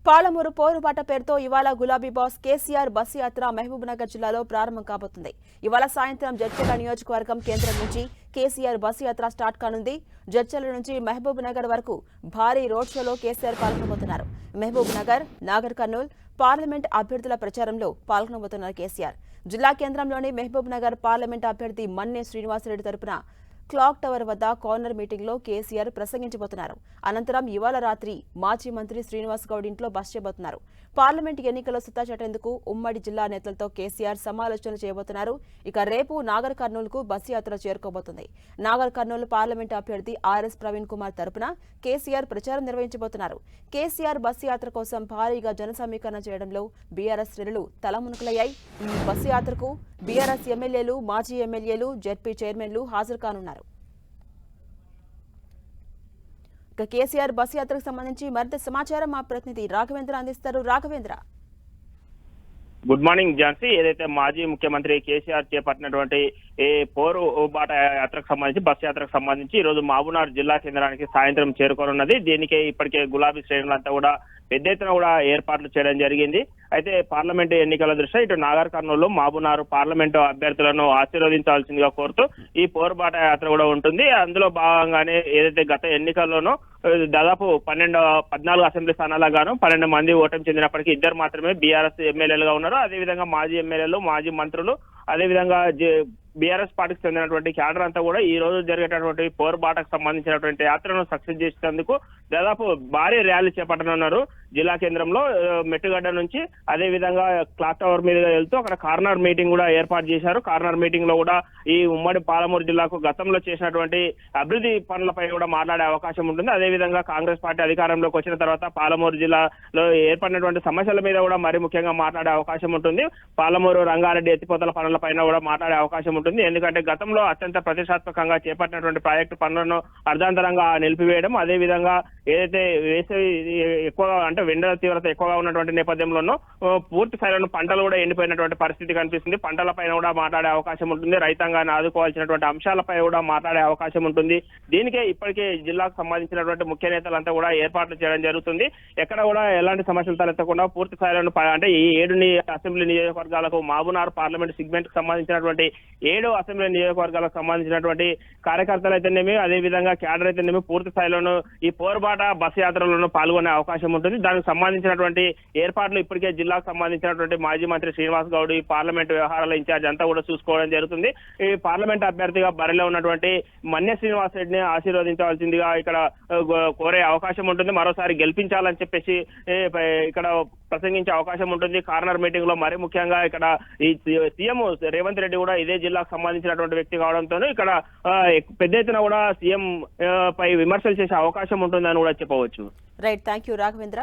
పాలమూరు పోరుబాట పేరుతో ఇవాళ గులాబీ బాస్ కేసీఆర్ బస్సు యాత్ర మహబూబ్నగర్ జిల్లాలో ప్రారంభం కాబోతుంది. ఇవాళ సాయంత్రం జడ్చర్ల నియోజకవర్గం కేంద్రం నుంచి కేసీఆర్ బస్సు యాత్ర స్టార్ట్ కానుంది. జడ్చర్ల నుంచి మహబూబ్నగర్ వరకు భారీ రోడ్ షోలో కేసీఆర్ పాల్గొనబోతున్నారు. మహబూబ్నగర్, నాగర్ కర్నూల్ పార్లమెంట్ అభ్యర్థుల ప్రచారంలో పాల్గొనబోతున్నారు కేసీఆర్. జిల్లా కేంద్రంలోని మహబూబ్నగర్ పార్లమెంట్ అభ్యర్థి మన్నే శ్రీనివాసరెడ్డి తరపున క్లాక్ టవర్ వద్ద కార్నర్ మీటింగ్లో కేసీఆర్ ప్రసంగించబోతున్నారు. అనంతరం ఇవాళ రాత్రి మాజీ మంత్రి శ్రీనివాస్ గౌడ్ ఇంట్లో బస చేయబోతున్నారు. పార్లమెంట్ ఎన్నికల్లో సుత్తా చాటేందుకు ఉమ్మడి జిల్లా నేతలతో కేసీఆర్ సమాలోచనలు చేయబోతున్నారు. ఇక రేపు నాగర్ కర్నూలుకు బస్సు యాత్ర చేరుకోబోతుంది. నాగర్ కర్నూలు పార్లమెంట్ అభ్యర్థి ఆర్ఎస్ ప్రవీణ్ కుమార్ తరపున కేసీఆర్ ప్రచారం నిర్వహించబోతున్నారు. కేసీఆర్ బస్సు యాత్ర కోసం భారీగా జన సమీకరణ చేయడంలో బీఆర్ఎస్ శ్రేణులు తలమునకలయ్యాయి. ఈ బస్సు యాత్రకు బీఆర్ఎస్ ఎమ్మెల్యేలు, మాజీ ఎమ్మెల్యేలు, జెడ్పీ చైర్మన్లు హాజరు కానున్నారు. ఇక కేసీఆర్ బస్సు యాత్రకు సంబంధించి మరింత సమాచారం మా ప్రతినిధి రాఘవేంద్ర అందిస్తారు. Raghavendra, good morning Jhansi. ఏదైతే మాజీ ముఖ్యమంత్రి కేసీఆర్ చేపట్టినటువంటి పోరు బాట యాత్రకు సంబంధించి బస్ యాత్రకు సంబంధించి ఈ రోజు మహబూబ్నగర్ జిల్లా కేంద్రానికి సాయంత్రం చేరుకోనున్నది. దీనికి ఇప్పటికే గులాబీ శ్రేణులంతా కూడా పెద్ద ఎత్తున కూడా ఏర్పాట్లు చేయడం జరిగింది. అయితే పార్లమెంటు ఎన్నికల దృష్ట్యా ఇటు నాగర్ కర్నూలు, మహబూబ్నగర్ పార్లమెంటు అభ్యర్థులను ఆశీర్వదించాల్సిందిగా కోరుతూ ఈ పోరుబాట యాత్ర కూడా ఉంటుంది. అందులో భాగంగానే ఏదైతే గత ఎన్నికల్లోనూ దాదాపు 14 అసెంబ్లీ స్థానాలకు గాను 12 మంది ఓటమి చెందినప్పటికీ 2 మాత్రమే బీఆర్ఎస్ ఎమ్మెల్యేలుగా ఉన్నారు. అదేవిధంగా మాజీ ఎమ్మెల్యేలు, మాజీ మంత్రులు, అదేవిధంగా బీఆర్ఎస్ పార్టీకి చెందినటువంటి క్యాడర్ అంతా కూడా ఈ రోజు జరిగేటటువంటి పోరుబాటకు సంబంధించినటువంటి యాత్రను సక్సెస్ చేసేందుకు దాదాపు భారీ ర్యాలీ చేపట్టనున్నారు. జిల్లా కేంద్రంలో మెట్టుగడ్డ నుంచి అదేవిధంగా క్లాక్ టవర్ మీదుగా వెళ్తూ అక్కడ కార్నర్ మీటింగ్ కూడా ఏర్పాటు చేశారు. కార్నర్ మీటింగ్ లో కూడా ఈ ఉమ్మడి పాలమూరు జిల్లాకు గతంలో చేసినటువంటి అభివృద్ధి పనులపై కూడా మాట్లాడే అవకాశం ఉంటుంది. అదేవిధంగా కాంగ్రెస్ పార్టీ అధికారంలోకి వచ్చిన తర్వాత పాలమూరు జిల్లాలో ఏర్పడినటువంటి సమస్యల మీద కూడా మరి ముఖ్యంగా మాట్లాడే అవకాశం ఉంటుంది. పాలమూరు రంగారెడ్డి ఎత్తిపోతల పనులపైన కూడా మాట్లాడే అవకాశం ఉంటుంది. ఎందుకంటే గతంలో అత్యంత ప్రతిష్టాత్మకంగా చేపట్టినటువంటి ప్రాజెక్టు పనులను అర్ధాంతరంగా నిలిపివేయడం, అదేవిధంగా ఏదైతే వేసవి ఎక్కువగా అంటే ఎండల తీవ్రత ఎక్కువగా ఉన్నటువంటి నేపథ్యంలోనూ పూర్తి స్థాయిలో పంటలు కూడా ఎండిపోయినటువంటి పరిస్థితి కనిపిస్తుంది. పంటలపైన కూడా మాట్లాడే అవకాశం ఉంటుంది. రైతాంగాన్ని ఆదుకోవాల్సినటువంటి అంశాలపై కూడా మాట్లాడే అవకాశం ఉంటుంది. దీనికే ఇప్పటికే జిల్లాకు సంబంధించినటువంటి ముఖ్య నేతలంతా కూడా ఏర్పాట్లు చేయడం జరుగుతుంది. ఎక్కడ కూడా ఎలాంటి సమస్యలు తలెత్తకుండా పూర్తి స్థాయిలో అంటే ఈ 7 అసెంబ్లీ నియోజకవర్గాలకు మహబూబ్నగర్ పార్లమెంట్ సెగ్మెంట్ కు సంబంధించినటువంటి 7 అసెంబ్లీ నియోజకవర్గాలకు సంబంధించినటువంటి కార్యకర్తలు అయితేనేమి, అదేవిధంగా క్యాడర్ అయితేనేమి పూర్తి స్థాయిలోనూ ఈ పోరుబాట బస్సు యాత్రలోనూ పాల్గొనే అవకాశం ఉంటుంది. దానికి సంబంధించినటువంటి ఏర్పాట్లు ఇప్పటికే జిల్లాకు సంబంధించినటువంటి మాజీ మంత్రి శ్రీనివాస్ గౌడ్, ఈ పార్లమెంట్ వ్యవహారాల ఇన్ఛార్జ్ అంతా కూడా చూసుకోవడం జరుగుతుంది. ఈ పార్లమెంట్ అభ్యర్థిగా బరిలో ఉన్నటువంటి మన్నే శ్రీనివాస్ రెడ్డిని ఆశీర్వదించవలసిందిగా ఇక్కడ కోరే అవకాశం ఉంటుంది. మరోసారి గెలిపించాలని చెప్పేసి ఇక్కడ ప్రసంగించే అవకాశం ఉంటుంది. కార్నర్ మీటింగ్ లో మరి ముఖ్యంగా ఇక్కడ ఈ సీఎం రేవంత్ రెడ్డి కూడా ఇదే జిల్లాకు సంబంధించినటువంటి వ్యక్తి కావడంతో ఇక్కడ పెద్ద ఎత్తున కూడా సీఎం పై విమర్శలు చేసే అవకాశం ఉంటుందని కూడా చెప్పవచ్చు. Right, thank you Raghavendra.